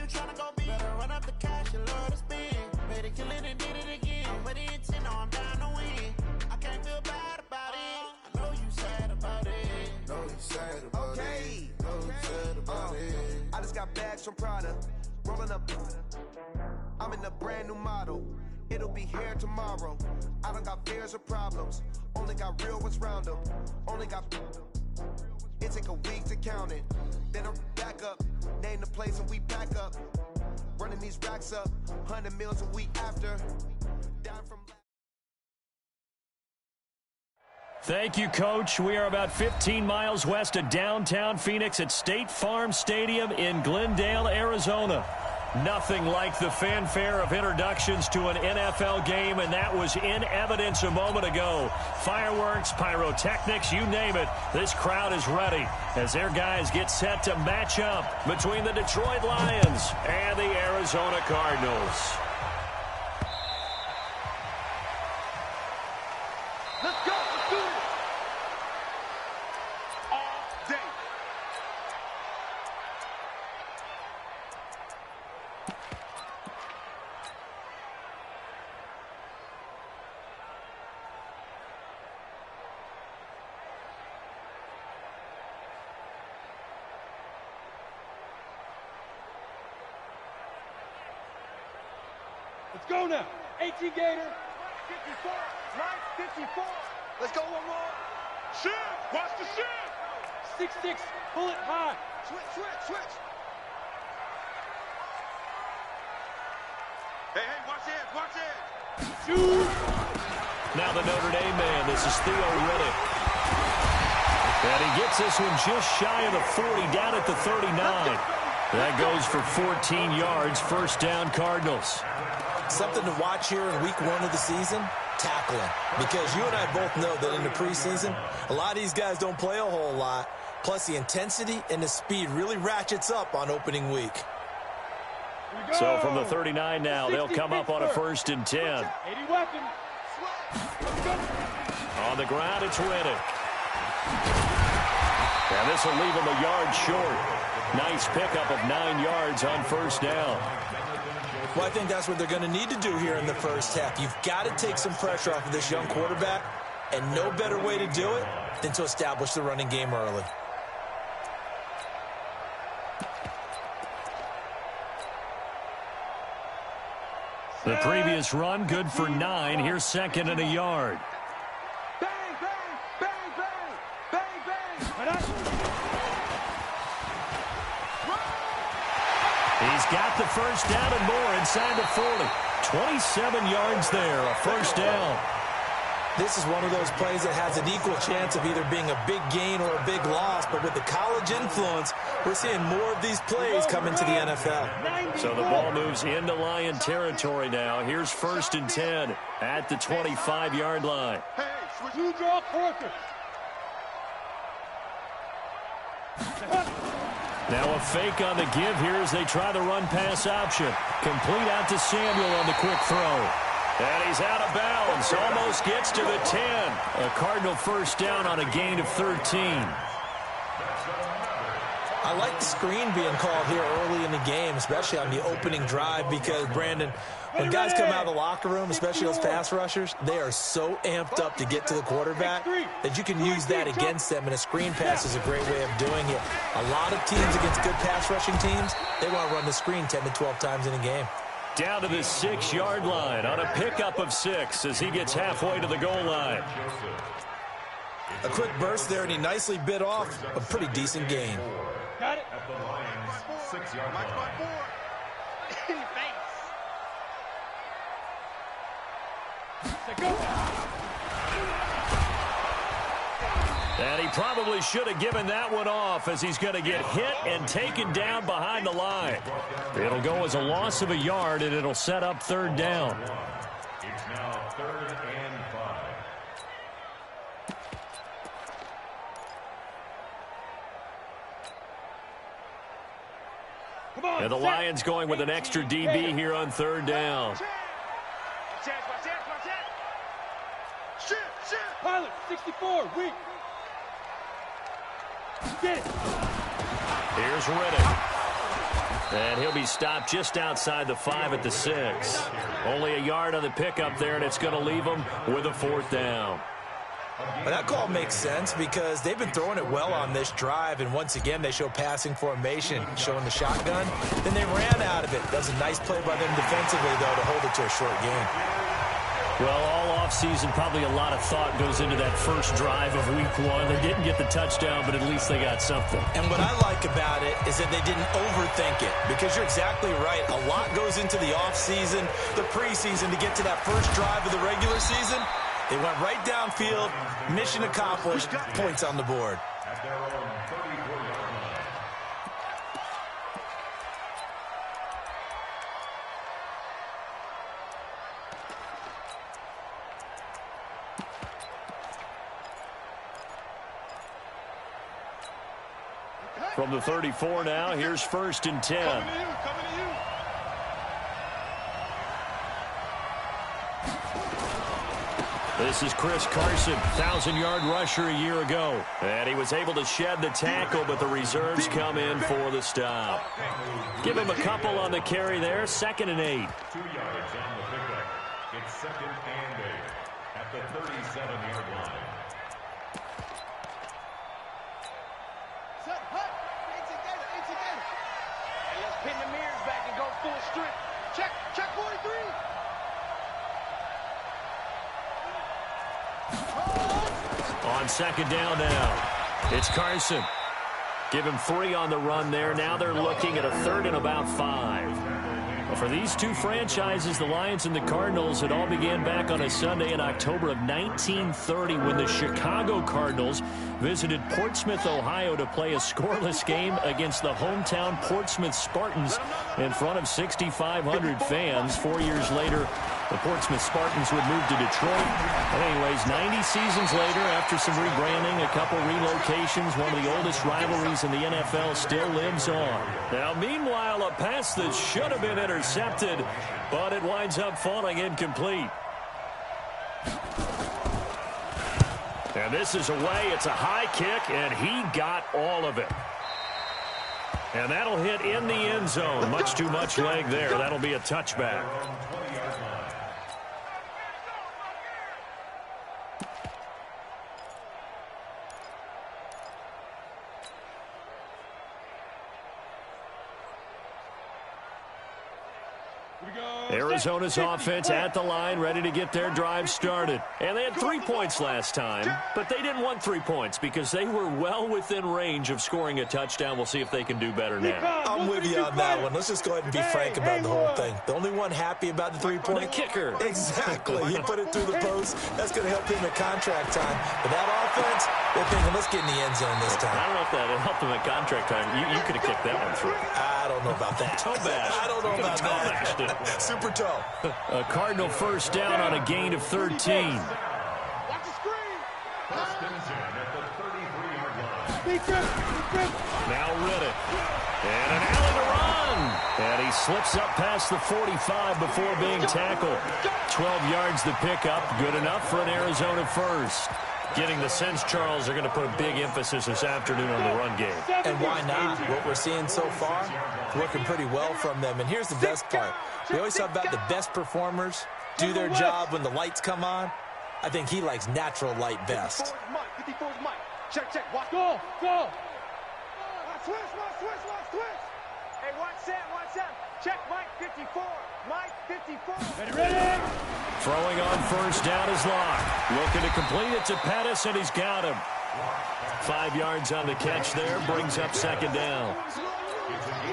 you tryna go be? Better run up the cash, you love to spend. Made it, kill it, and did it again. But the intent, no, I'm down to win. I can't feel bad about it. I know you sad about it. Know you sad about it. Know you sad about it. I just got bags from Prada. Rolling up. I'm in a brand new model. It'll be here tomorrow. I don't got fears or problems. Only got real ones round them. Only got. It take a week to count it. Then I'm back up. Name the place and we back up. Running these racks up. 100 meals a week after. Down from. Thank you, Coach. We are about 15 miles west of downtown Phoenix at State Farm Stadium in Glendale, Arizona. Nothing like the fanfare of introductions to an NFL game, and that was in evidence a moment ago. Fireworks, pyrotechnics, you name it. This crowd is ready as their guys get set to match up between the Detroit Lions and the Arizona Cardinals. Let's go. Let's do it. All day. Let's go now. 18 Gator. 54. Line 54. Let's go one more. Shift. Watch the shift. 6-6. Pull it high. Switch. Hey, watch it. Shoot. Now the Notre Dame man, this is Theo Riddick. And he gets this one just shy of the 40, down at the 39. That goes for 14 yards, first down Cardinals. Something to watch here in week 1 of the season, tackling. Because you and I both know that in the preseason, a lot of these guys don't play a whole lot. Plus the intensity and the speed really ratchets up on opening week. So from the 39 now, they'll come up on a 1st and 10. 80 weapon. On the ground, it's Riddick. And this will leave him a yard short. Nice pickup of 9 yards on first down. Well, I think that's what they're going to need to do here in the first half. You've got to take some pressure off of this young quarterback, and no better way to do it than to establish the running game early. The previous run, good for 9. Here's 2nd and a yard. Bang, bang, bang, bang, bang, bang. He's got the first down and more inside the 40. 27 yards there, a first down. This is one of those plays that has an equal chance of either being a big gain or a big loss, but with the college influence, we're seeing more of these plays come into the NFL. So the ball moves into Lion territory now. Here's 1st and 10 at the 25-yard line. Hey, switch. Two draw quarter. Now a fake on the give here as they try the run-pass option. Complete out to Samuel on the quick throw. And he's out of bounds. Almost gets to the 10. A Cardinal first down on a gain of 13. I like the screen being called here early in the game, especially on the opening drive, because, Brandon, when guys come out of the locker room, especially those pass rushers, they are so amped up to get to the quarterback that you can use that against them, and a screen pass is a great way of doing it. A lot of teams against good pass rushing teams, they want to run the screen 10 to 12 times in a game. Down to the 6-yard line on a pickup of 6 as he gets halfway to the goal line. A quick burst there, and he nicely bit off a pretty decent gain. Got it. At the Lions' 6-yard line. In your face. And he probably should have given that one off as he's going to get hit and taken down behind the line. It'll go as a loss of a yard, and it'll set up 3rd down. It's now 3rd and 5. Come on. And the Lions going with an extra DB here on 3rd down. Watch it. Shift. Pilot, 64, weak. Get it. Here's Riddick. And he'll be stopped just outside the 5 at the 6. Only a yard on the pickup there, and it's going to leave him with a 4th down. Well, that call makes sense because they've been throwing it well on this drive, and once again they show passing formation, showing the shotgun. Then they ran out of it. That was a nice play by them defensively, though, to hold it to a short game. Well, all offseason, probably a lot of thought goes into that first drive of Week 1. They didn't get the touchdown, but at least they got something. And what I like about it is that they didn't overthink it, because you're exactly right. A lot goes into the offseason, the preseason, to get to that first drive of the regular season. They went right downfield, mission accomplished, points on the board. From the 34 now, here's 1st and 10. Coming to you. This is Chris Carson, 1,000-yard rusher a year ago. And he was able to shed the tackle, but the reserves come in for the stop. Give him a couple on the carry there, 2nd and 8. 2 yards on the pickup. It's 2nd and 8 at the 37-yard line. Let's pin the mirrors back and go full strength. Check 43. On 2nd down now, it's Carson. Give him 3 on the run there. Now they're looking at a 3rd and about 5. For these two franchises, the Lions and the Cardinals, it all began back on a Sunday in October of 1930 when the Chicago Cardinals visited Portsmouth, Ohio to play a scoreless game against the hometown Portsmouth Spartans in front of 6,500 fans. 4 years later, the Portsmouth Spartans would move to Detroit. But anyways, 90 seasons later, after some rebranding, a couple relocations, one of the oldest rivalries in the NFL still lives on. Now, meanwhile, a pass that should have been intercepted, but it winds up falling incomplete. And this is away. It's a high kick, and he got all of it. And that'll hit in the end zone. Much too much leg there. That'll be a touchback. Arizona's offense at the line, ready to get their drive started. And they had 3 points last time, but they didn't want 3 points because they were well within range of scoring a touchdown. We'll see if they can do better now. I'm with you on that one. Let's just go ahead and be frank about the whole thing. The only one happy about the 3-point? The kicker. Exactly. He put it through the post. That's going to help him at contract time. But that offense, they're thinking, let's get in the end zone this time. I don't know if that helped him at contract time. You could have kicked that one through. I don't know about that. Toe bash. I don't know about that. Super toe. A Cardinal 1st down on a gain of 13. Watch the screen. First and 10 at the 33-yard line. Now Riddick. And an alley to run. And he slips up past the 45 before being tackled. 12 yards the pickup. Good enough for an Arizona 1st. Getting the sense, Charles, are going to put a big emphasis this afternoon on the run game. And why not? What we're seeing so far, working pretty well from them. And here's the best part. We always talk about the best performers do their job when the lights come on. I think he likes natural light best. 54 is Mike. Check. Watch. Go. Switch. Hey, watch Sam. Check Mike 54. Mike 54. Ready. Throwing on 1st down is Locke. Looking to complete it to Pettis, and he's got him. 5 yards on the catch there, brings up 2nd down.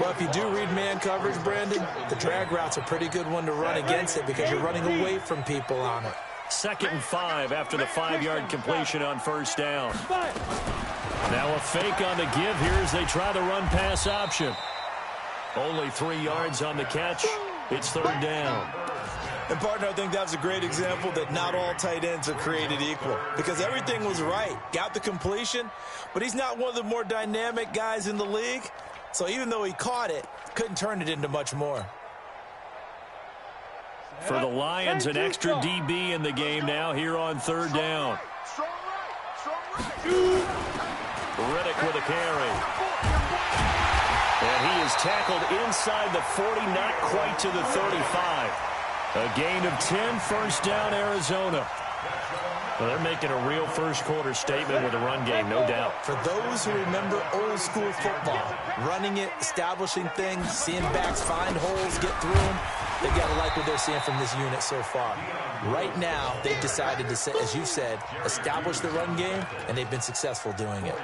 Well, if you do read man coverage, Brandon, the drag route's a pretty good one to run against it because you're running away from people on it. 2nd and 5 after the 5-yard completion on 1st down. Now a fake on the give here as they try the run-pass option. Only 3 yards on the catch. It's 3rd down. And, partner, I think that was a great example that not all tight ends are created equal because everything was right. Got the completion, but he's not one of the more dynamic guys in the league. So even though he caught it, couldn't turn it into much more. For the Lions, an extra DB in the game now here on 3rd down. Strong right. Riddick with a carry. And he is tackled inside the 40, not quite to the 35. A gain of 10, first down, Arizona. Well, they're making a real first-quarter statement with a run game, no doubt. For those who remember old-school football, running it, establishing things, seeing backs find holes, get through them, they've got to like what they're seeing from this unit so far. Right now, they've decided to, as you said, establish the run game, and they've been successful doing it.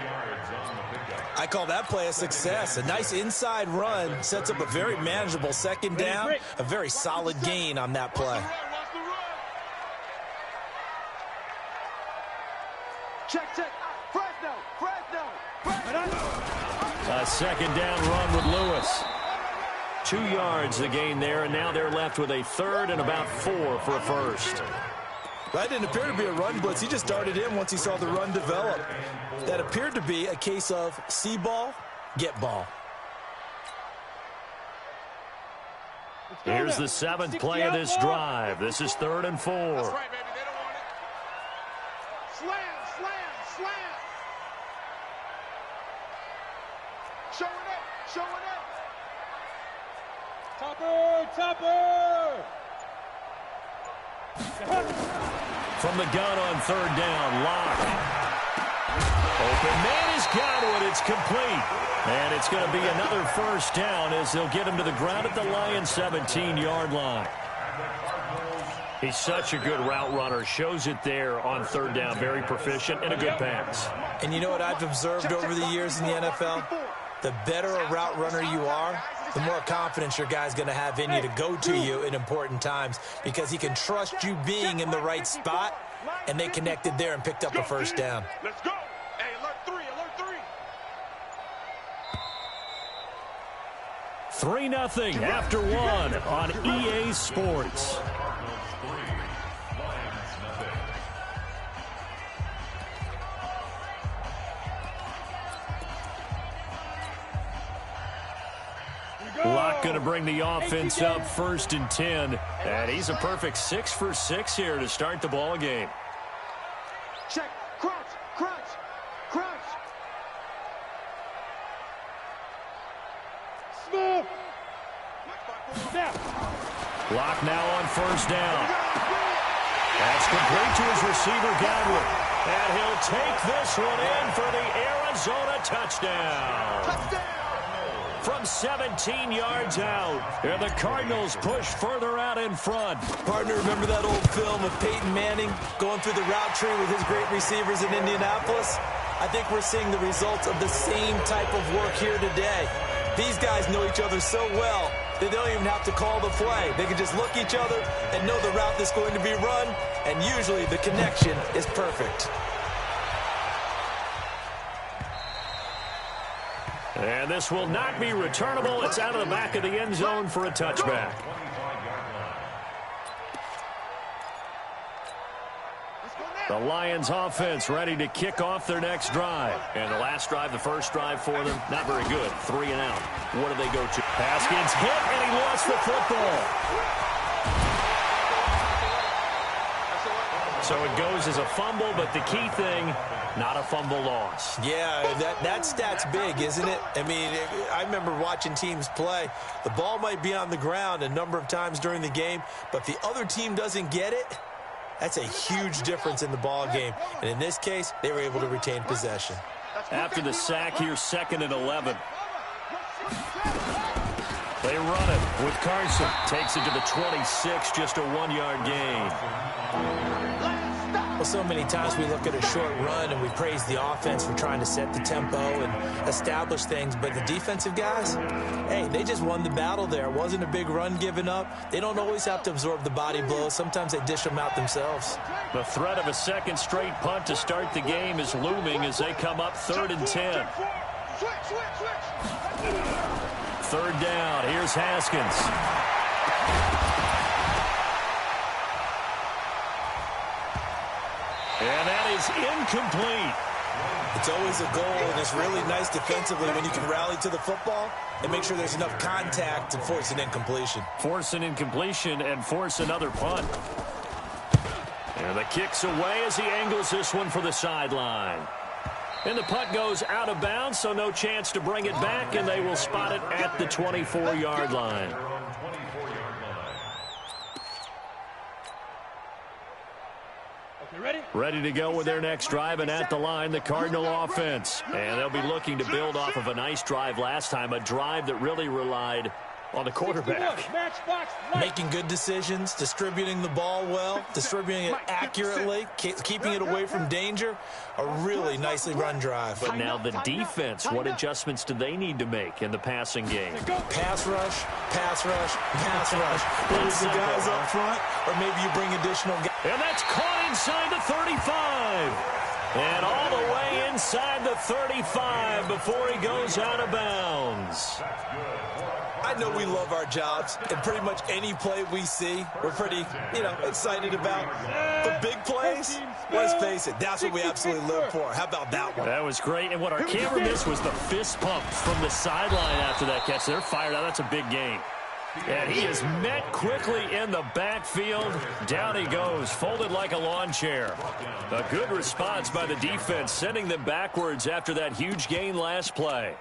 I call that play a success. A nice inside run sets up a very manageable second down, a very solid gain on that play. Check. Fresno. A second down run with Lewis. 2 yards the gain there, and now they're left with a third and about 4 for a first. That didn't appear to be a run blitz. He just darted in once he saw the run develop. That appeared to be a case of see ball, get ball. Here's the 7th play of this drive. This is 3rd and 4. That's right, baby. They don't want it. Slam. Showing up. Topper. From the gun on 3rd down, Locke. Open man is Godwin. It's complete. And it's going to be another first down as they'll get him to the ground at the Lions' 17-yard line. He's such a good route runner. Shows it there on 3rd down. Very proficient and a good pass. And you know what I've observed over the years in the NFL? The better a route runner you are, the more confidence your guy's going to have in you to go to you in important times because he can trust you being in the right spot, and they connected there and picked up a first down. Let's go. Hey, alert 3. 3-0 after 1 on EA Sports. Locke going to bring the offense up 1st and 10. And he's a perfect 6 for 6 here to start the ball game. Check. Crunch. Smith. Locke now on 1st down. That's complete to his receiver, Godwin. And he'll take this one in for the Arizona touchdown. From 17 yards out, and the Cardinals push further out in front. Partner, remember that old film of Peyton Manning going through the route tree with his great receivers in Indianapolis? I think we're seeing the results of the same type of work here today. These guys know each other so well that they don't even have to call the play. They can just look each other and know the route that's going to be run, and usually the connection is perfect. And this will not be returnable. It's out of the back of the end zone for a touchback. The Lions offense ready to kick off their next drive. And the last drive, the first drive for them, not very good. 3 and out. What do they go to? Haskins hit, and he lost the football. So it goes as a fumble, but the key thing, not a fumble loss. Yeah, that stat's big, isn't it? I mean, I remember watching teams play. The ball might be on the ground a number of times during the game, but if the other team doesn't get it, that's a huge difference in the ball game. And in this case, they were able to retain possession. After the sack here, 2nd and 11. They run it with Carson. Takes it to the 26, just a 1-yard gain. Well, so many times we look at a short run and we praise the offense for trying to set the tempo and establish things, but the defensive guys, hey, they just won the battle there. It wasn't a big run given up. They don't always have to absorb the body blows. Sometimes they dish them out themselves. The threat of a second straight punt to start the game is looming as they come up 3rd and 10. 3rd down. Here's Haskins. And that is incomplete. It's always a goal, and it's really nice defensively when you can rally to the football and make sure there's enough contact to force an incompletion. Force an incompletion and force another punt. And the kick's away as he angles this one for the sideline. And the punt goes out of bounds, so no chance to bring it back, and they will spot it at the 24-yard line. Ready to go with their next drive, and at the line, the Cardinal offense. And they'll be looking to build off of a nice drive last time, a drive that really relied on the quarterback. Making good decisions, distributing the ball well, distributing it accurately, keeping it away from danger. A really nicely run drive. But now the defense, what adjustments do they need to make in the passing game? Pass rush, pass rush, pass rush. Whether it's the guys up front or maybe you bring additional guys. And that's caught inside the 35. And all the way inside the 35 before he goes out of bounds. I know we love our jobs, and pretty much any play we see, we're pretty, excited about. But big plays, let's face it, that's what we absolutely live for. How about that one? That was great, and what our camera missed was the fist pump from the sideline after that catch. They're fired out. That's a big gain. And he is met quickly in the backfield. Down he goes, folded like a lawn chair. A good response by the defense, sending them backwards after that huge gain last play.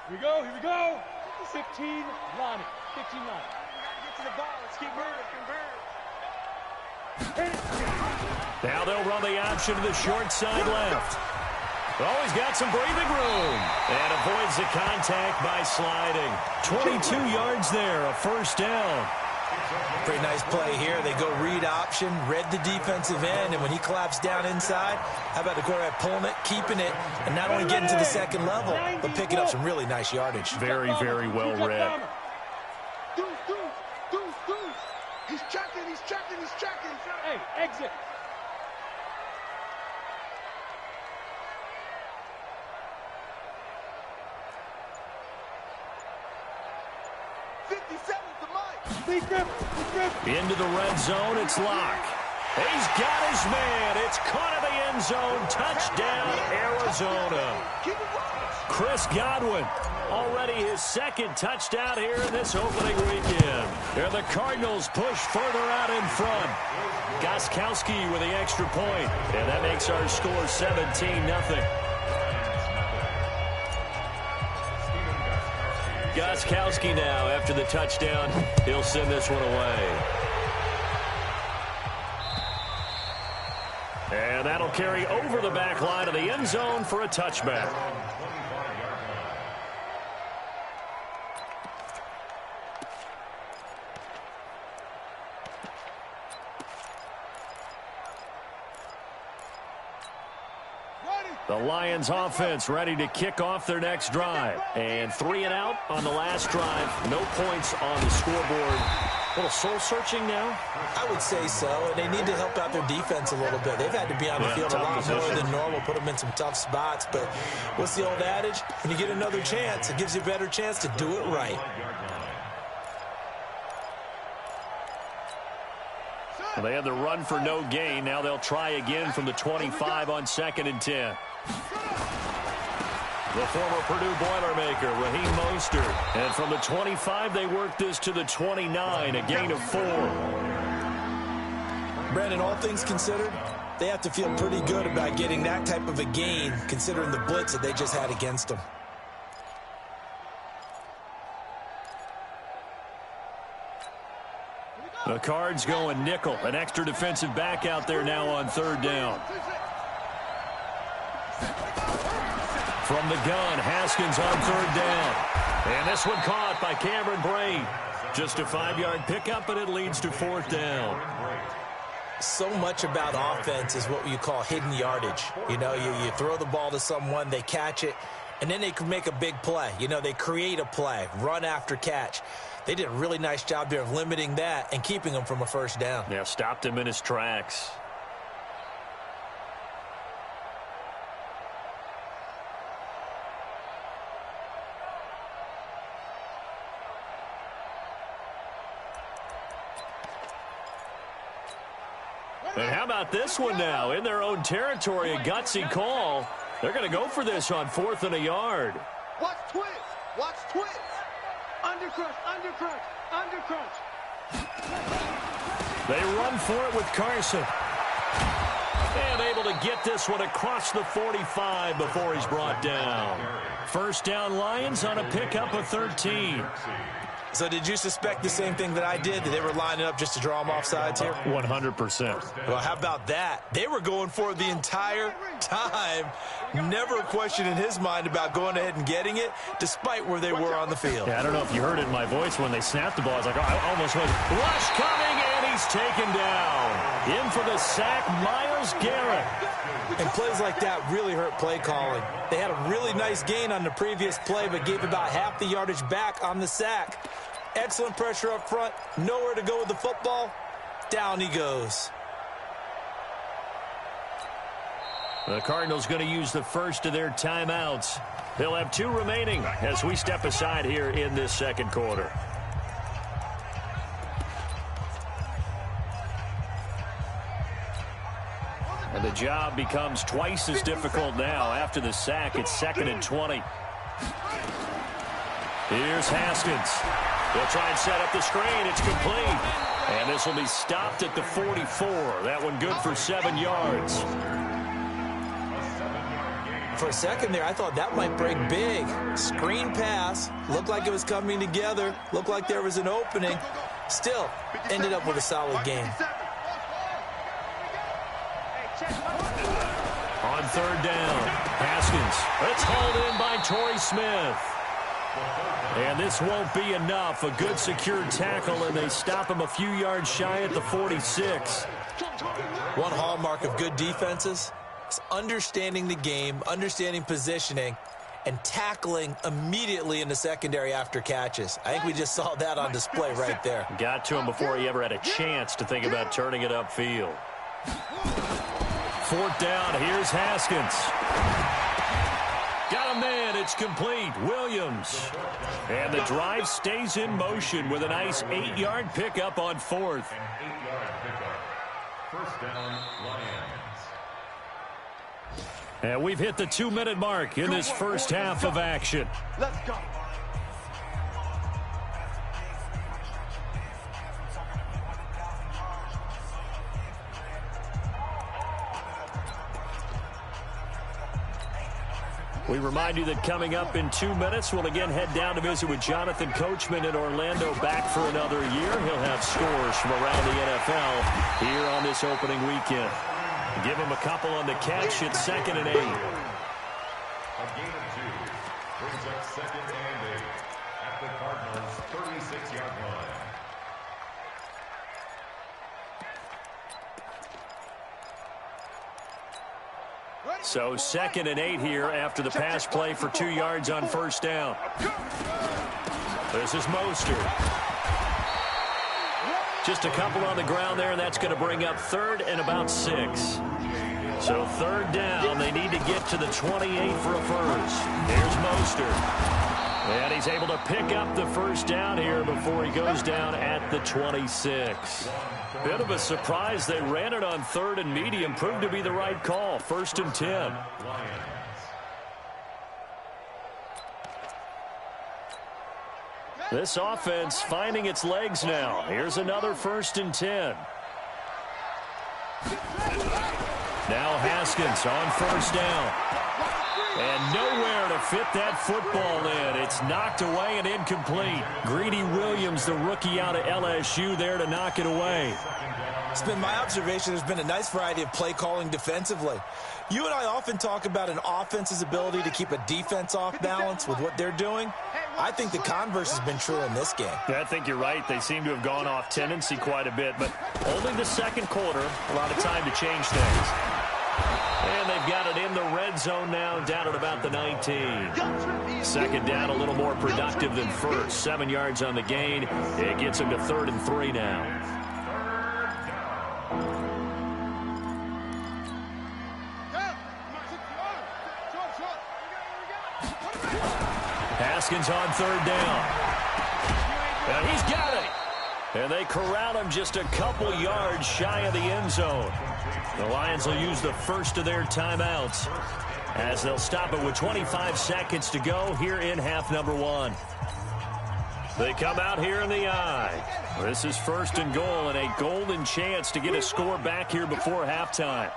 Here we go. 15 line. 15 line. Get to the ball. Let's keep moving. Now they'll run the option to the short side left. Oh, he's got some breathing room. And avoids the contact by sliding. 22 yards there, a first down. Pretty nice play here. They go read option, read the defensive end, and when he collapsed down inside, how about the quarterback pulling it, keeping it, and not only getting to the second level, but picking up some really nice yardage. Very, very well read. He's checking. Hey, exit. Into the red zone, it's Locke. He's got his man. It's caught in the end zone. Touchdown, Arizona. Chris Godwin, already his second touchdown here in this opening weekend. And the Cardinals push further out in front. Gostkowski with the extra point. And that makes our score 17-0. Gostkowski now, after the touchdown, he'll send this one away. And that'll carry over the back line of the end zone for a touchback. The Lions offense ready to kick off their next drive. And 3 and out on the last drive. No points on the scoreboard. A little soul-searching now? I would say so, and they need to help out their defense a little bit. They've had to be on the field a lot more than normal, put them in some tough spots. But what's the old adage? When you get another chance, it gives you a better chance to do it right. Well, they had the run for no gain. Now they'll try again from the 25 on 2nd and 10. The former Purdue Boilermaker, Raheem Mostert. And from the 25, they work this to the 29, a gain of 4. Brandon, all things considered, they have to feel pretty good about getting that type of a gain, considering the blitz that they just had against them. The Cards going nickel. An extra defensive back out there now on 3rd down. From the gun, Haskins on 3rd down. And this one caught by Cameron Braid. Just a 5-yard pickup, but it leads to 4th down. So much about offense is what you call hidden yardage. You know, you throw the ball to someone, they catch it, and then they can make a big play. You know, they create a play, run after catch. They did a really nice job there of limiting that and keeping him from a first down. Yeah, stopped him in his tracks. And how about this one now? In their own territory, a gutsy call. They're going to go for this on 4th and a yard. Watch twist. Watch twist. Undercrunch, undercrunch, undercrunch. They run for it with Carson. And able to get this one across the 45 before he's brought down. First down Lions on a pickup of 13. So did you suspect the same thing that I did, that they were lining up just to draw them off sides here? 100%. Well, how about that? They were going for it the entire time. Never a question in his mind about going ahead and getting it, despite where they were on the field. Yeah, I don't know if you heard it in my voice when they snapped the ball. I was like, oh, I almost was. Rush coming, and he's taken down. In for the sack, Myles Garrett. And plays like that really hurt play calling. They had a really nice gain on the previous play, but gave about half the yardage back on the sack. Excellent pressure up front. Nowhere to go with the football. Down he goes. The Cardinals going to use the first of their timeouts. They'll have 2 remaining as we step aside here in this second quarter. And the job becomes twice as difficult now. After the sack, it's 2nd and 20. Here's Haskins. They'll try and set up the screen. It's complete. And this will be stopped at the 44. That one good for 7 yards. For a second there, I thought that might break big. Screen pass. Looked like it was coming together. Looked like there was an opening. Still, ended up with a solid game. On 3rd down, Haskins. It's hauled in by Torrey Smith. And this won't be enough. A good secured tackle, and they stop him a few yards shy at the 46. One hallmark of good defenses is understanding the game, understanding positioning, and tackling immediately in the secondary after catches. I think we just saw that on display right there. Got to him before he ever had a chance to think about turning it upfield. 4th down, here's Haskins. Got a man, it's complete. Williams. And the drive stays in motion with a nice 8-yard pickup on 4th. An 8-yard pickup. First down, Lions. And we've hit the 2-minute mark in this first half of action. Let's go. We remind you that coming up in 2 minutes, we'll again head down to visit with Jonathan Coachman in Orlando, back for another year. He'll have scores from around the NFL here on this opening weekend. Give him a couple on the catch. It's 2nd and 8. A gain of 2 brings up 2nd and 8 at the Cardinals' 36-yard line. So 2nd and 8 here after the pass play for 2 yards on 1st down. This is Mostert. Just a couple on the ground there, and that's going to bring up 3rd and about 6. So 3rd down, they need to get to the 28 for a first. Here's Mostert. And he's able to pick up the first down here before he goes down at the 26. Bit of a surprise. They ran it on 3rd and medium. Proved to be the right call. 1st and 10. This offense finding its legs now. Here's another 1st and 10. Now Haskins on 1st down. And nowhere to fit that football in. It's knocked away and incomplete. Greedy Williams, the rookie out of LSU, there to knock it away. It's been my observation there's been a nice variety of play calling defensively. You and I often talk about an offense's ability to keep a defense off balance with what they're doing. I think the converse has been true in this game. I think you're right. They seem to have gone off tendency quite a bit, but only the second quarter, a lot of time to change things. And they've got it in the red zone now, down at about the 19. 2nd down, a little more productive than 1st. 7 yards on the gain. It gets them to 3rd and 3 now. Haskins on 3rd down. And he's got it. And they corral him just a couple yards shy of the end zone. The Lions will use the first of their timeouts as they'll stop it with 25 seconds to go here in half number 1. They come out here in the eye. This is 1st and goal and a golden chance to get a score back here before halftime.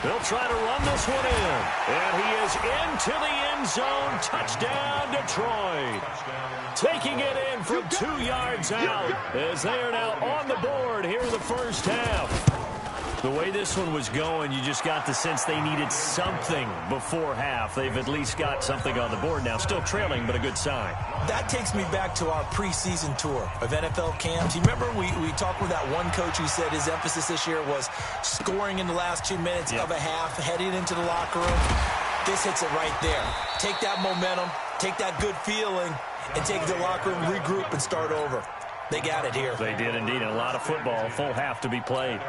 They'll try to run this one in. And he is into the end zone. Touchdown, Detroit. Taking it in from 2 yards out as they are now on the board here in the first half. The way this one was going, you just got the sense they needed something before half. They've at least got something on the board now. Still trailing, but a good sign. That takes me back to our preseason tour of NFL camps. You remember we talked with that one coach who said his emphasis this year was scoring in the last 2 minutes of a half, heading into the locker room. This hits it right there. Take that momentum, take that good feeling, and take it to the locker room, regroup, and start over. They got it here. They did indeed. And a lot of football, full half to be played.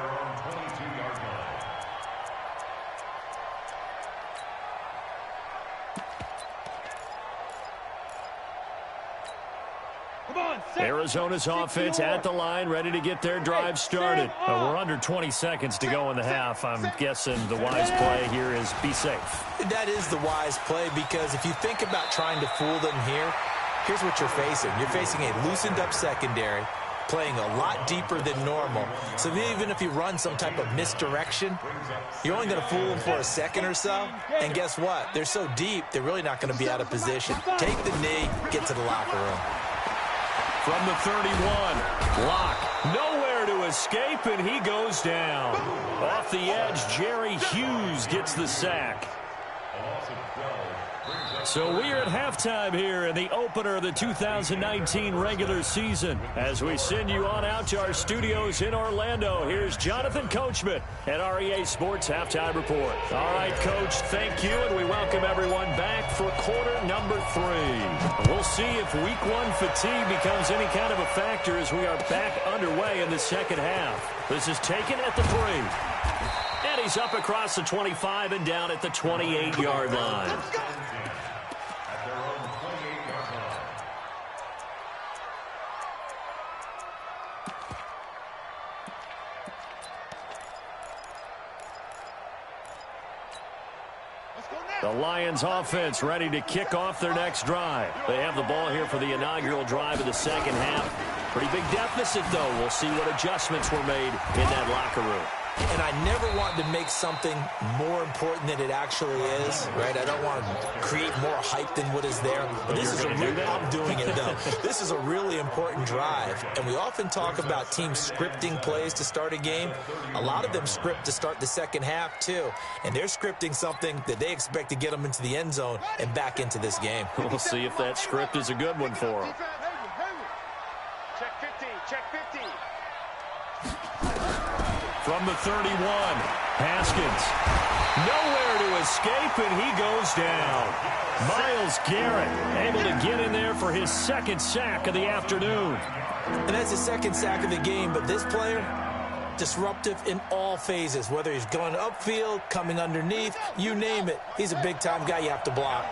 Arizona's offense at the line, ready to get their drive started. We're under 20 seconds to go in the half. I'm guessing the wise play here is be safe. That is the wise play, because if you think about trying to fool them here, here's what you're facing. You're facing a loosened up secondary, playing a lot deeper than normal. So even if you run some type of misdirection, you're only going to fool them for a second or so. And guess what? They're so deep, they're really not going to be out of position. Take the knee, get to the locker room. From the 31, Locke, nowhere to escape, and he goes down. Off the edge, Jerry Hughes gets the sack. So we are at halftime here in the opener of the 2019 regular season. As we send you on out to our studios in Orlando, here's Jonathan Coachman at REA Sports Halftime Report. All right, Coach, thank you, and we welcome everyone back for quarter number 3. We'll see if week 1 fatigue becomes any kind of a factor as we are back underway in the second half. This is taken at the 3. And he's up across the 25 and down at the 28-yard line. The Lions offense ready to kick off their next drive. They have the ball here for the inaugural drive of the second half. Pretty big deficit, though. We'll see what adjustments were made in that locker room. And I never want to make something more important than it actually is, right? I don't want to create more hype than what is there. But this is I'm doing it, though. This is a really important drive. And we often talk about teams scripting plays to start a game. A lot of them script to start the second half, too. And they're scripting something that they expect to get them into the end zone and back into this game. We'll see if that script is a good one for them. Check 50, check 50. From the 31, Haskins. Nowhere to escape, and he goes down. Myles Garrett able to get in there for his second sack of the afternoon. And that's his second sack of the game, but this player, disruptive in all phases, whether he's going upfield, coming underneath, you name it. He's a big-time guy you have to block.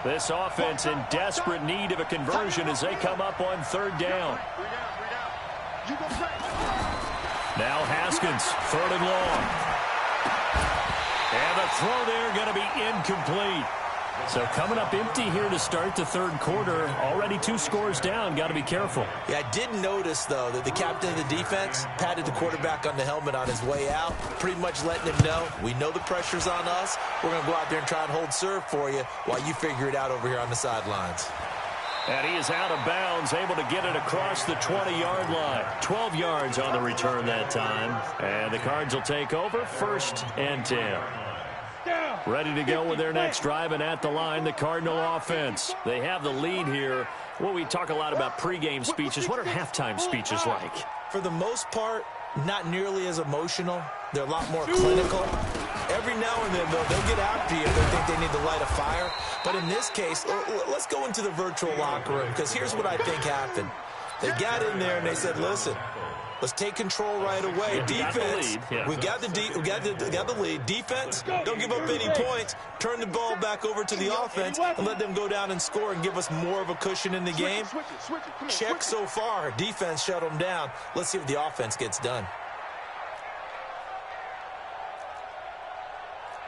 This offense in desperate need of a conversion as they come up on third down. Now Haskins, third and long. And the throw there going to be incomplete. So coming up empty here to start the third quarter. Already 2 scores down. Got to be careful. Yeah, I did notice, though, that the captain of the defense patted the quarterback on the helmet on his way out, pretty much letting him know, we know the pressure's on us. We're going to go out there and try and hold serve for you while you figure it out over here on the sidelines. And he is out of bounds, able to get it across the 20-yard line. 12 yards on the return that time. And the Cards will take over, 1st and 10. Ready to go with their next drive, and at the line, the Cardinal offense. They have the lead here. Well, we talk a lot about pregame speeches. What are halftime speeches like? For the most part, not nearly as emotional. They're a lot more clinical. Every now and then, though, they'll get after you if they think they need to light a fire. But in this case, let's go into the virtual locker room, because here's what I think happened. They got in there and they said, listen, let's take control right away. Yeah, defense, we got the lead. Defense, don't give up any points. Turn the ball back over to the offense and let them go down and score and give us more of a cushion in the game. Check so far. Defense shut them down. Let's see what the offense gets done.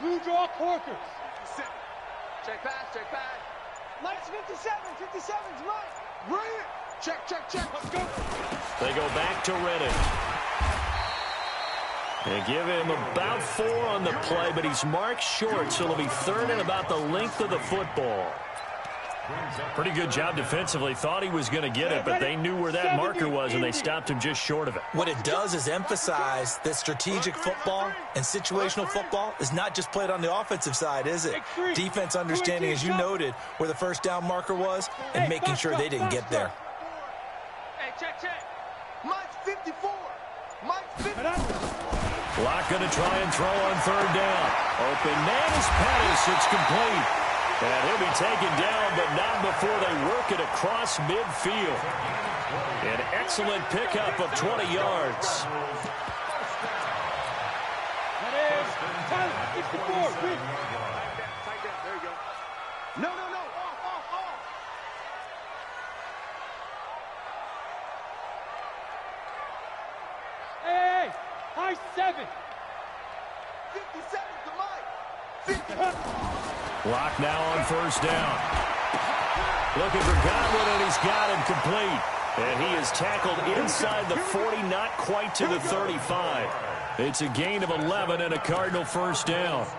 Blue draw Corkers. Check pass, check pass. Mike's 57's Mike. Bring it. Check, check, check. Let's go. They go back to Reddick. They give him about 4 on the play, but he's marked short, so it'll be 3rd and about the length of the football. Pretty good job defensively. Thought he was going to get it, but they knew where that marker was, and they stopped him just short of it. What it does is emphasize that strategic football and situational football is not just played on the offensive side, is it? Defense understanding, as you noted, where the first down marker was and making sure they didn't get there. Hey, check. Mike's 54. Mike's 54. Locke going to try and throw on 3rd down. Open man is Pettis. It's complete. And he'll be taken down, but not before they work it across midfield. An excellent pickup of 20 yards. That is 64. Quick. Tight down. There you go. No. Off. Hey, high 7. 57 to Mike. 50. Locke now on 1st down. Looking for Godwin, and he's got him complete. And he is tackled inside the 40, not quite to the 35. It's a gain of 11 and a Cardinal 1st down. First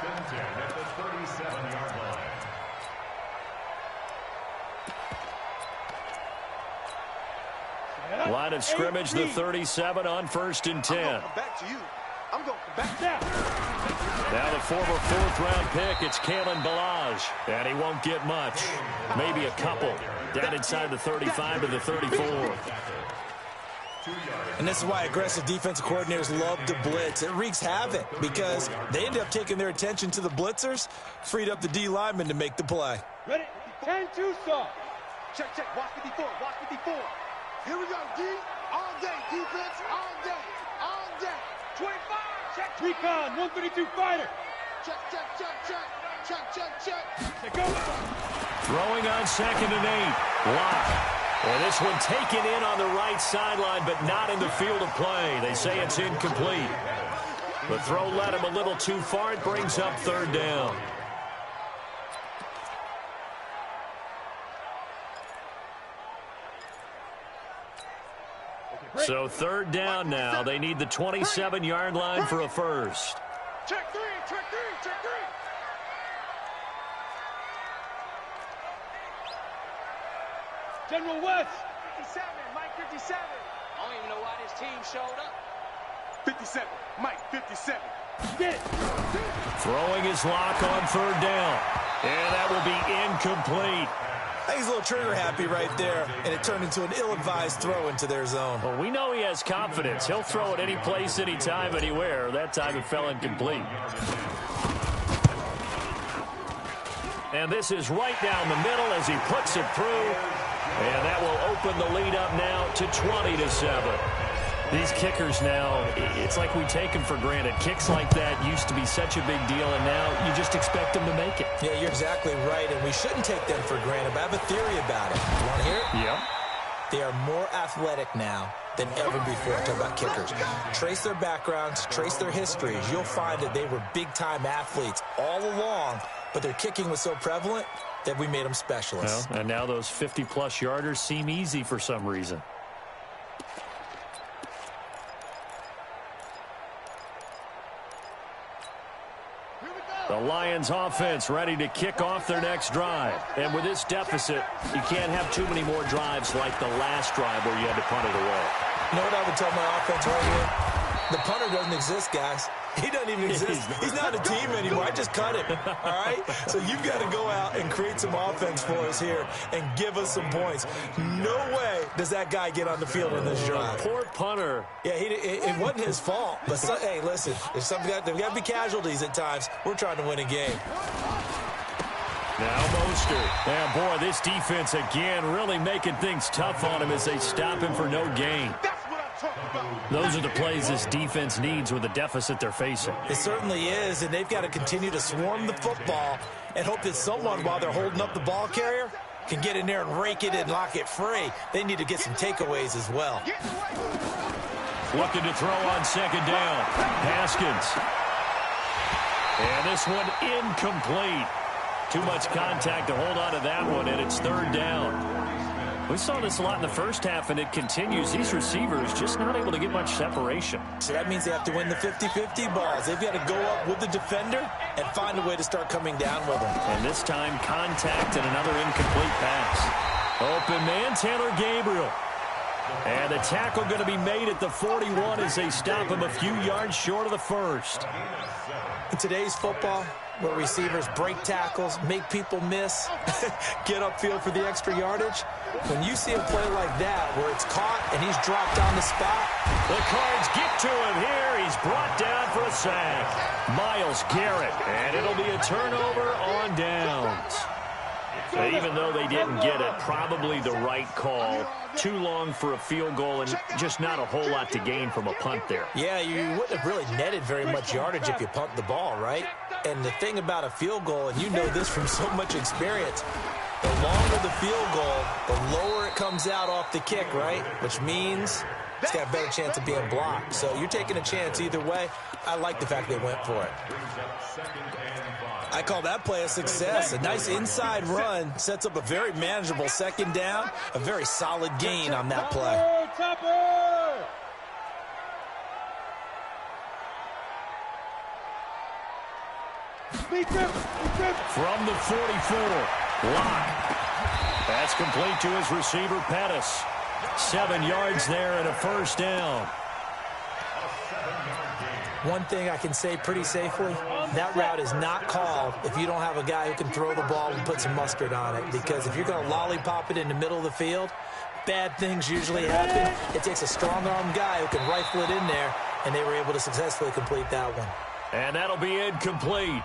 and 10 at the 37-yard line. Line of scrimmage, the 37 on 1st and 10. I'm going back to you. I'm going back down. Now the former 4th-round pick, it's Kalen Ballage. And he won't get much. Maybe a couple. Down inside the 35 to the 34. And this is why aggressive defensive coordinators love to blitz. It wreaks havoc because they end up taking their attention to the blitzers, freed up the D lineman to make the play. Ready? 10-2 saw. Check. Watch 54. Here we go, D. All day. Defense, all day. 25. Check. Recon, 132 fighter. Check. They go. Throwing on 2nd and 8. Locke. And this one taken in on the right sideline, but not in the field of play. They say it's incomplete. The throw led him a little too far. It brings up 3rd down. So 3rd down now. They need the 27-yard line for a first. Check 3. General West. 57. Mike 57. I don't even know why this team showed up. 57. Mike 57. Get it. Throwing his Locke on 3rd down. And that will be incomplete. I think he's a little trigger happy right there, and it turned into an ill-advised throw into their zone. Well, we know he has confidence. He'll throw it any place, anytime, anywhere. That time it fell incomplete. And this is right down the middle as he puts it through. And that will open the lead up now to 20-7. These kickers now, it's like we take them for granted. Kicks like that used to be such a big deal, and now you just expect them to make it. Yeah, you're exactly right, and we shouldn't take them for granted, but I have a theory about it. You want to hear it? Yep. They are more athletic now than ever before. Talk about kickers. Trace their backgrounds, trace their histories. You'll find that they were big-time athletes all along, but their kicking was so prevalent that we made them specialists. Well, and now those 50-plus yarders seem easy for some reason. The Lions offense ready to kick off their next drive. And with this deficit, you can't have too many more drives like the last drive where you had to punt it away. You know what I would tell my offense right here? The punter doesn't exist, guys. He doesn't even exist. He's not a team anymore. I just cut him. All right? So you've got to go out and create some offense for us here and give us some points. No way does that guy get on the field in this drive. Poor punter. Yeah, it wasn't his fault. But, hey, listen, there's got to be casualties at times. We're trying to win a game. Now Mostert. And, boy, this defense again really making things tough on him as they stop him for no gain. Those are the plays this defense needs with the deficit they're facing. It certainly is, and they've got to continue to swarm the football and hope that someone, while they're holding up the ball carrier, can get in there and rake it and lock it free. They need to get some takeaways as well. Looking to throw on 2nd down. Haskins. And this one incomplete. Too much contact to hold on to that one, and it's 3rd down. We saw this a lot in the first half, and it continues. These receivers just not able to get much separation. So that means they have to win the 50-50 balls. They've got to go up with the defender and find a way to start coming down with them. And this time, contact and another incomplete pass. Open man, Taylor Gabriel. And the tackle going to be made at the 41 as they stop him a few yards short of the first. In today's football, where receivers break tackles, make people miss, get upfield for the extra yardage, when you see a play like that where it's caught and he's dropped on the spot. The Cards get to him here. He's brought down for a sack. Myles Garrett, and it'll be a turnover on downs. So even though they didn't get it, probably the right call. Too long for a field goal and just not a whole lot to gain from a punt there. Yeah, you wouldn't have really netted very much yardage if you punt the ball, right? And the thing about a field goal, and you know this from so much experience, the longer the field goal, the lower it comes out off the kick, right? Which means it's got a better chance of being blocked. So you're taking a chance either way. I like the fact they went for it. I call that play a success. A nice inside run sets up a very manageable second down, a very solid gain on that play. From the 44, Locke. That's complete to his receiver, Pettis. 7 yards there and a first down. One thing I can say pretty safely, that route is not called if you don't have a guy who can throw the ball and put some mustard on it. Because if you're going to lollipop it in the middle of the field, bad things usually happen. It takes a strong-arm guy who can rifle it in there, and they were able to successfully complete that one. And that'll be incomplete.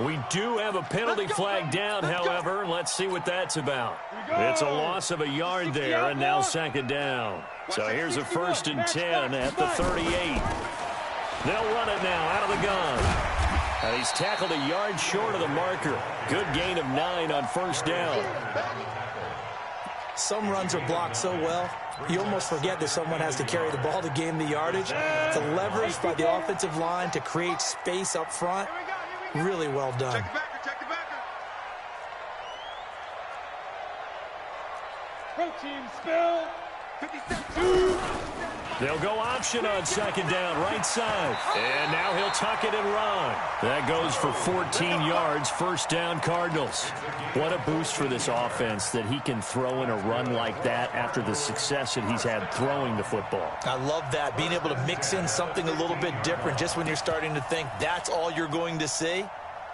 We do have a penalty flag down, however. Let's see what that's about. It's a loss of a yard there, and now second down. So here's a 1st and 10 at the 38. They'll run it now out of the gun. And he's tackled a yard short of the marker. Good gain of 9 on first down. Some runs are blocked so well, you almost forget that someone has to carry the ball to gain the yardage. The leverage by the offensive line to create space up front, really well done. Check the backer, check the backer. Protein spill. 57. They'll go option on second down, right side. And now he'll tuck it and run. That goes for 14 yards, first down Cardinals. What a boost for this offense that he can throw in a run like that after the success that he's had throwing the football. I love that, being able to mix in something a little bit different just when you're starting to think that's all you're going to see.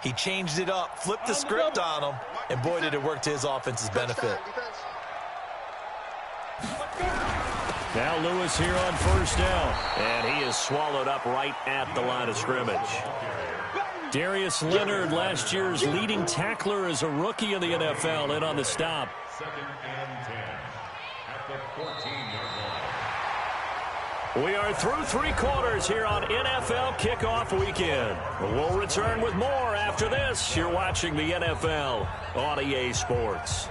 He changed it up, flipped the script on him, and boy, did it work to his offense's benefit. Now Lewis here on first down, and he is swallowed up right at the line of scrimmage. Darius Leonard, last year's leading tackler as a rookie in the NFL, in on the stop. 2nd and 10 at the 14-yard line. We are through 3 quarters here on NFL Kickoff Weekend. We'll return with more after this. You're watching the NFL on EA Sports.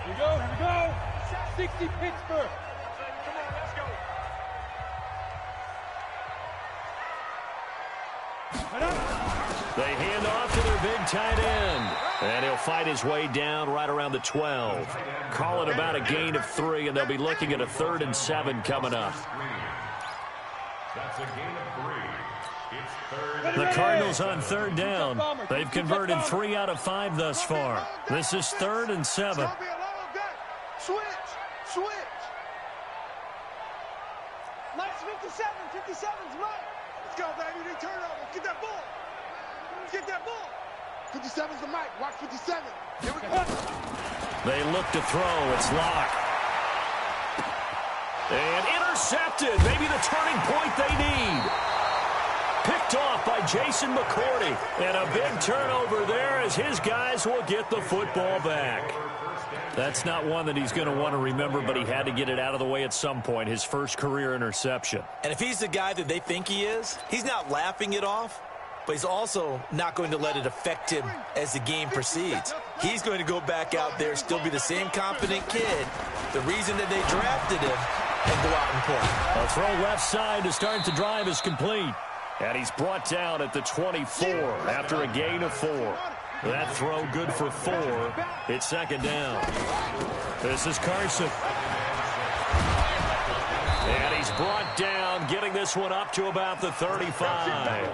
Here we go. 60 Pittsburgh. Come on, let's go. They hand off to their big tight end. And he'll fight his way down right around the 12. Call it about a gain of 3, and they'll be looking at a 3rd and 7 coming up. That's a gain of 3. It's 3rd. The Cardinals on 3rd down. They've converted 3 out of 5 thus far. This is 3rd and 7. Switch. Mike's 57. 57's Mike. Let's go, baby. They turn over. Get that ball. Get that ball. 57's the Mike. Watch 57. Here we go. They look to throw. It's Locke. And intercepted. Maybe the turning point they need. Picked off by Jason McCourty. And a big turnover there as his guys will get the football back. That's not one that he's going to want to remember, but he had to get it out of the way at some point, his first career interception. And if he's the guy that they think he is, he's not laughing it off, but he's also not going to let it affect him as the game proceeds. He's going to go back out there, still be the same confident kid. The reason that they drafted him and go out and play. A throw left side to start the drive is complete. And he's brought down at the 24 after a gain of 4. That throw good for 4. It's second down. This is Carson. And he's brought down, getting this one up to about the 35.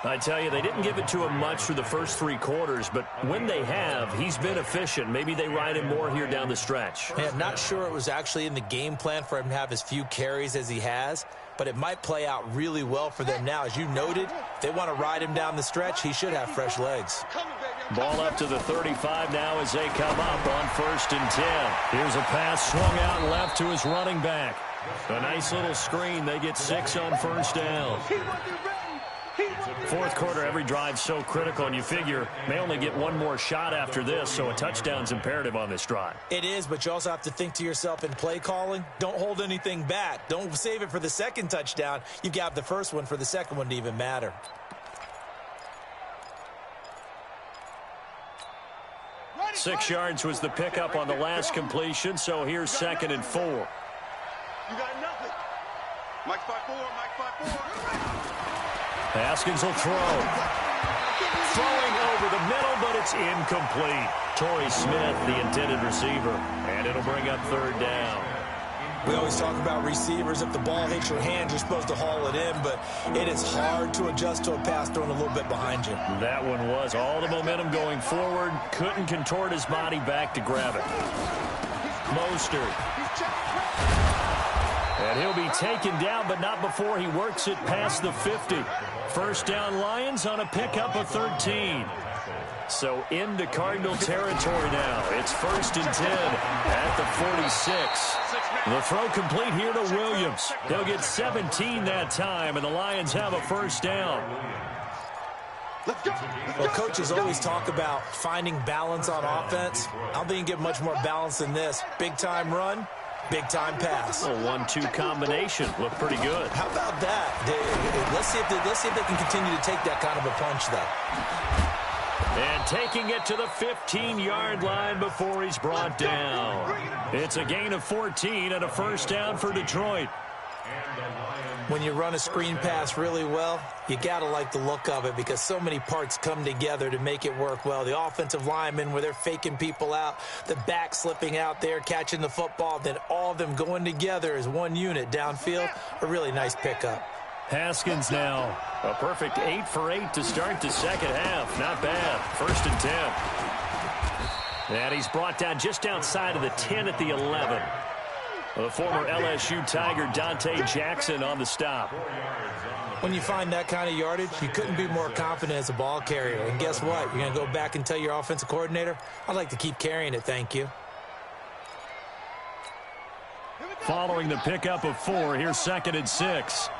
I tell you, they didn't give it to him much for the first 3 quarters, but when they have, he's been efficient. Maybe they ride him more here down the stretch. Yeah, I'm not sure it was actually in the game plan for him to have as few carries as he has, but it might play out really well for them now. As you noted, if they want to ride him down the stretch, he should have fresh legs. Ball up to the 35 now as they come up on 1st and 10. Here's a pass swung out left to his running back. A nice little screen. They get 6 on 1st down. 4th quarter, every drive so critical, and you figure may only get 1 more shot after this, so a touchdown's imperative on this drive. It is, but you also have to think to yourself in play calling, don't hold anything back. Don't save it for the 2nd touchdown. You've got the 1st one for the 2nd one to even matter. Ready, 6 yards was the pickup on the last completion, so here's 2nd and 4. You got nothing. Mike 5-4, Mike 5-4. Haskins will throw. Throwing over the middle, but it's incomplete. Torrey Smith, the intended receiver, and it'll bring up 3rd down. We always talk about receivers. If the ball hits your hand, you're supposed to haul it in, but it is hard to adjust to a pass thrown a little bit behind you. That one was all the momentum going forward. Couldn't contort his body back to grab it. Mostert. And he'll be taken down, but not before he works it past the 50. 1st down Lions on a pickup of 13. So into Cardinal territory now. It's 1st and 10 at the 46. The throw complete here to Williams. They'll get 17 that time, and the Lions have a 1st down. Well, coaches always talk about finding balance on offense. I don't think you can get much more balance than this. Big-time run, big-time pass. A 1-2 combination. Looked pretty good. How about that? Let's see if they can continue to take that kind of a punch, though. And taking it to the 15-yard line before he's brought down. It's a gain of 14 and a 1st down for Detroit. When you run a screen pass really well, you got to like the look of it because so many parts come together to make it work well. The offensive linemen, where they're faking people out, the back slipping out there, catching the football, then all of them going together as one unit downfield. A really nice pickup. Haskins now. A perfect 8 for 8 to start the 2nd half. Not bad. 1st and 10. And he's brought down just outside of the 10 at the 11. The former LSU Tiger Dante Jackson on the stop. When you find that kind of yardage, you couldn't be more confident as a ball carrier. And guess what? You're going to go back and tell your offensive coordinator, I'd like to keep carrying it, thank you. Following the pickup of 4, here's 2nd and 6.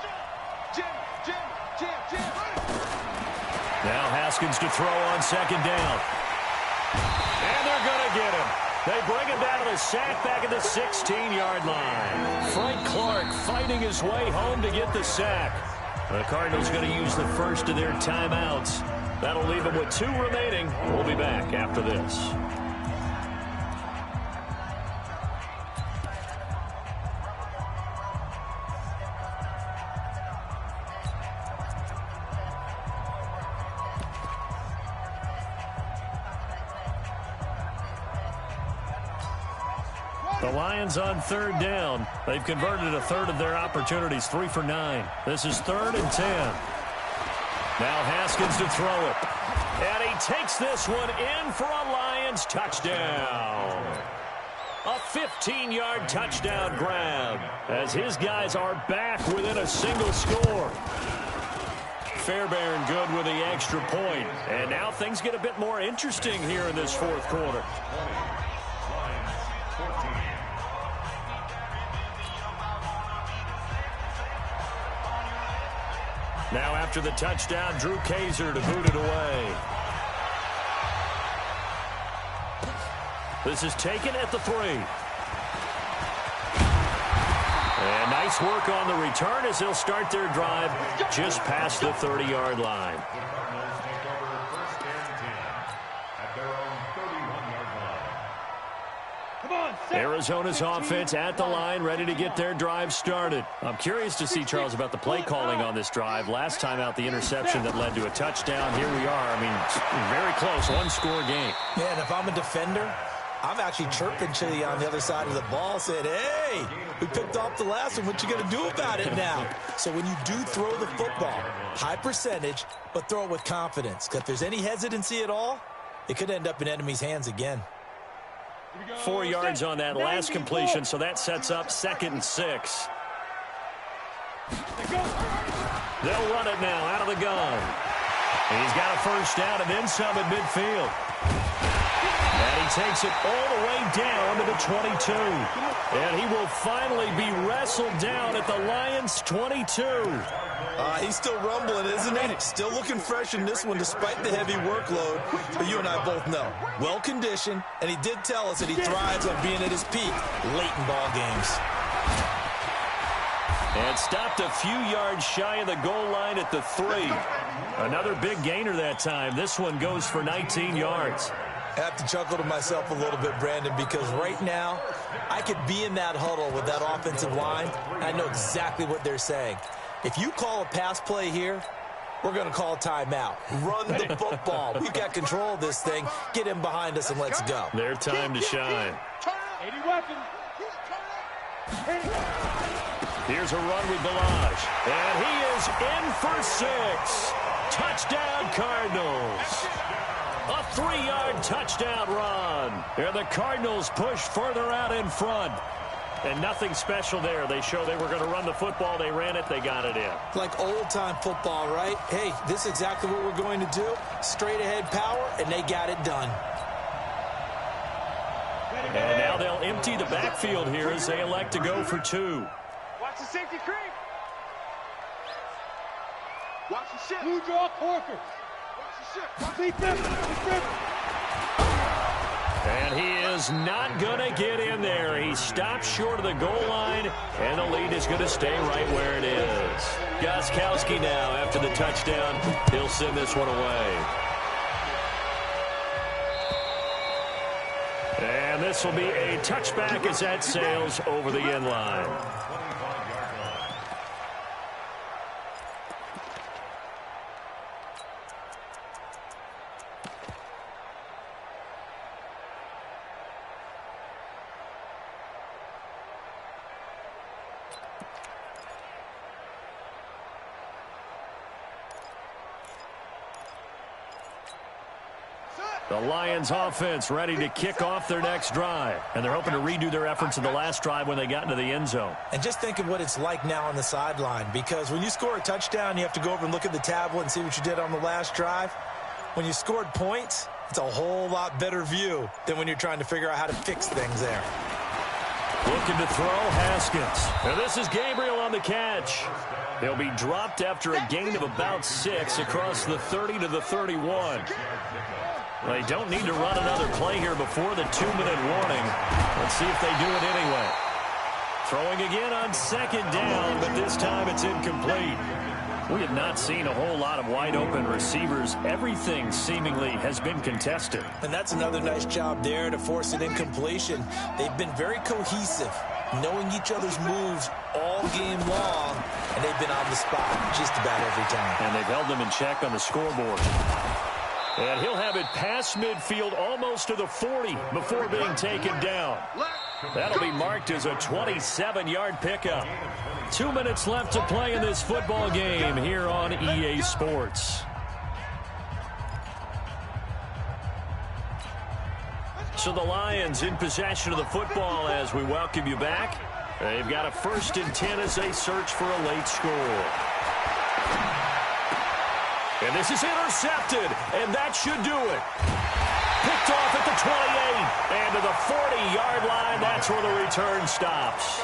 Now Haskins to throw on 2nd down. And they're going to get him. They bring him down to the sack back at the 16-yard line. Frank Clark fighting his way home to get the sack. The Cardinals going to use the first of their timeouts. That'll leave them with 2 remaining. We'll be back after this. The Lions on 3rd down. They've converted a third of their opportunities, 3 for 9. This is 3rd and 10. Now Haskins to throw it. And he takes this one in for a Lions touchdown. A 15-yard touchdown grab as his guys are back within a single score. Fairbairn good with the extra point. And now things get a bit more interesting here in this 4th quarter. Now after the touchdown, Drew Kaiser to boot it away. This is taken at the 3. And nice work on the return as they'll start their drive just past the 30-yard line. Come on, Arizona's offense at the line, ready to get their drive started. I'm curious to see, Charles, about the play calling on this drive. Last time out, the interception that led to a touchdown. Here we are. I mean, very close, one-score game. Yeah, and if I'm a defender, I'm actually chirping to you on the other side of the ball, saying, hey, we picked off the last one. What you going to do about it now? So when you do throw the football, high percentage, but throw it with confidence. Because if there's any hesitancy at all, it could end up in enemy's hands again. 4 yards on that last completion, so that sets up 2nd and 6. They'll run it now out of the gun. He's got a first down and then some at midfield. And he takes it all the way down to the 22. And he will finally be wrestled down at the Lions' 22. He's still rumbling, isn't he? Still looking fresh in this one despite the heavy workload. But you and I both know, well-conditioned, and he did tell us that he thrives on being at his peak late in ball games. And stopped a few yards shy of the goal line at the 3. Another big gainer that time. This one goes for 19 yards. I have to chuckle to myself a little bit, Brandon, because right now I could be in that huddle with that offensive line, and I know exactly what they're saying. If you call a pass play here, we're going to call a timeout. Run the football. We've got control of this thing. Get him behind us and let's go. Their time to shine. 80 weapons. Here's a run with Balaj. And he is in for 6. Touchdown, Cardinals. A 3-yard touchdown run. And the Cardinals push further out in front. And nothing special there. They show they were going to run the football. They ran it. They got it in. Like old-time football, right? Hey, this is exactly what we're going to do. Straight-ahead power, and they got it done. And now they'll empty the backfield here as they elect to go for 2. Watch the safety creep. Watch the ship. Blue draw Corker. Watch the ship. And he is not going to get in there. He stopped short of the goal line, and the lead is going to stay right where it is. Gostkowski now, after the touchdown, he'll send this one away. And this will be a touchback as that sails over the end line. The Lions offense ready to kick off their next drive. And they're hoping to redo their efforts in the last drive when they got into the end zone. And just think of what it's like now on the sideline, because when you score a touchdown, you have to go over and look at the tablet and see what you did on the last drive. When you scored points, it's a whole lot better view than when you're trying to figure out how to fix things there. Looking to throw, Haskins. And this is Gabriel on the catch. He'll be dropped after a gain of about 6 across the 30 to the 31. They don't need to run another play here before the 2-minute warning. Let's see if they do it anyway. Throwing again on 2nd down, but this time it's incomplete. We have not seen a whole lot of wide-open receivers. Everything seemingly has been contested. And that's another nice job there to force an incompletion. They've been very cohesive, knowing each other's moves all game long, and they've been on the spot just about every time. And they've held them in check on the scoreboard. And he'll have it past midfield almost to the 40 before being taken down. That'll be marked as a 27-yard pickup. 2 minutes left to play in this football game here on EA Sports. So the Lions in possession of the football as we welcome you back. They've got a 1st and 10 as they search for a late score. And this is intercepted, and that should do it. Picked off at the 28, and to the 40-yard line, that's where the return stops.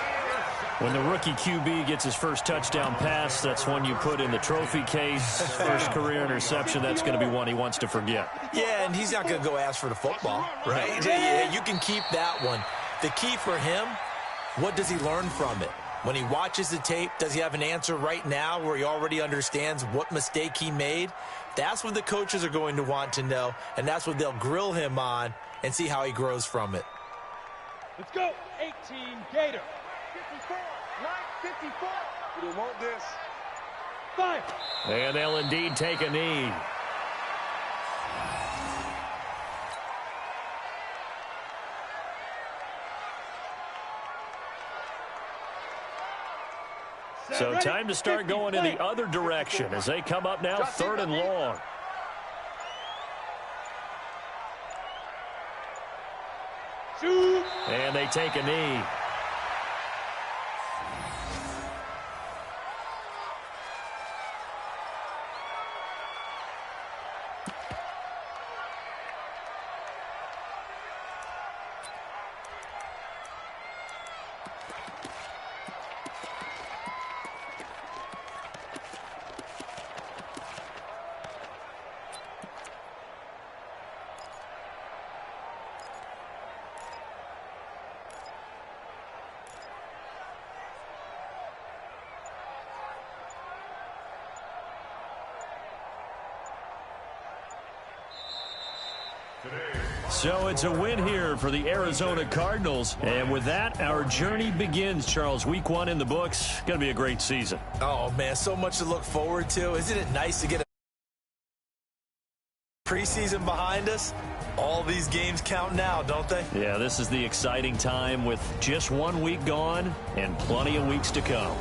When the rookie QB gets his first touchdown pass, that's one you put in the trophy case. First career interception, that's going to be one he wants to forget. Yeah, and he's not going to go ask for the football, right? Yeah, you can keep that one. The key for him, what does he learn from it? When he watches the tape, does he have an answer right now where he already understands what mistake he made? That's what the coaches are going to want to know, and that's what they'll grill him on and see how he grows from it. Let's go. 18 Gator. 54. 954. We don't want this. 5. And they'll indeed take a knee. So time to start going in the other direction as they come up now 3rd and long. Shoot. And they take a knee. So it's a win here for the Arizona Cardinals. And with that, our journey begins, Charles. Week 1 in the books. Going to be a great season. Oh, man, so much to look forward to. Isn't it nice to get a preseason behind us? All these games count now, don't they? Yeah, this is the exciting time with just 1 week gone and plenty of weeks to come.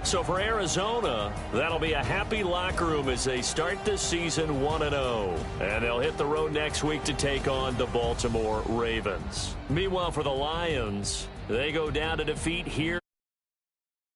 So for Arizona, that'll be a happy locker room as they start this season 1-0. And they'll hit the road next week to take on the Baltimore Ravens. Meanwhile, for the Lions, they go down to defeat here.